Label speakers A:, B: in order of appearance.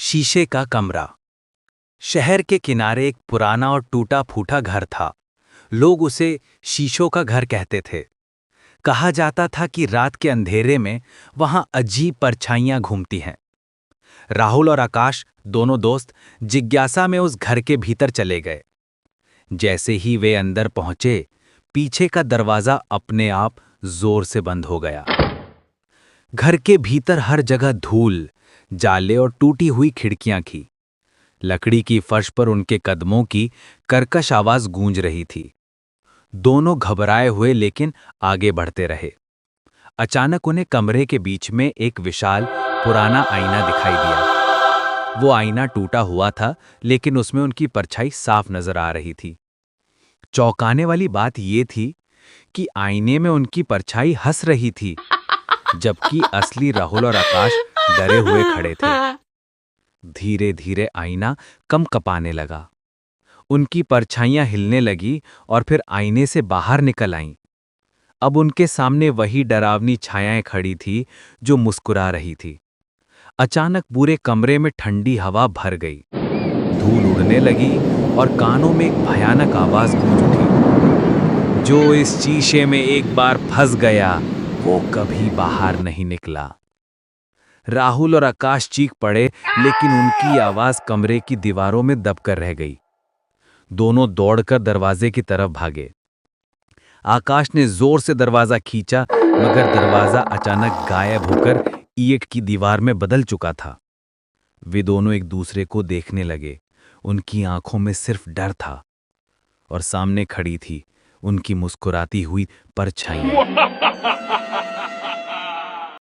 A: शीशे का कमरा। शहर के किनारे एक पुराना और टूटा फूटा घर था। लोग उसे शीशों का घर कहते थे। कहा जाता था कि रात के अंधेरे में वहां अजीब परछाइयां घूमती हैं। राहुल और आकाश, दोनों दोस्त, जिज्ञासा में उस घर के भीतर चले गए। जैसे ही वे अंदर पहुंचे, पीछे का दरवाजा अपने आप जोर से बंद हो गया। घर के भीतर हर जगह धूल, जाले और टूटी हुई खिड़कियां थीं। लकड़ी की फर्श पर उनके कदमों की कर्कश आवाज गूंज रही थी। दोनों घबराए हुए लेकिन आगे बढ़ते रहे। अचानक उन्हें कमरे के बीच में एक विशाल पुराना आईना दिखाई दिया। वो आईना टूटा हुआ था, लेकिन उसमें उनकी परछाई साफ नजर आ रही थी। चौंकाने वाली बात यह थी कि आईने में उनकी परछाई हंस रही थी, जबकि असली राहुल और आकाश डरे हुए खड़े थे। धीरे धीरे आईना कँपने लगा। उनकी परछाइयां हिलने लगी और फिर आईने से बाहर निकल आईं। अब उनके सामने वही डरावनी छायाएं खड़ी थी जो मुस्कुरा रही थी। अचानक पूरे कमरे में ठंडी हवा भर गई। धूल उड़ने लगी और कानों में एक भयानक आवाज गूंज उठी। जो इस शीशे में एक बार फंस गया, वो कभी बाहर नहीं निकला। राहुल और आकाश चीख पड़े, लेकिन उनकी आवाज कमरे की दीवारों में दबकर रह गई। दोनों दौड़कर दरवाजे की तरफ भागे। आकाश ने जोर से दरवाजा खींचा, मगर दरवाजा अचानक गायब होकर ईंट की दीवार में बदल चुका था। वे दोनों एक दूसरे को देखने लगे। उनकी आंखों में सिर्फ डर था, और सामने खड़ी थी उनकी मुस्कुराती हुई परछाई।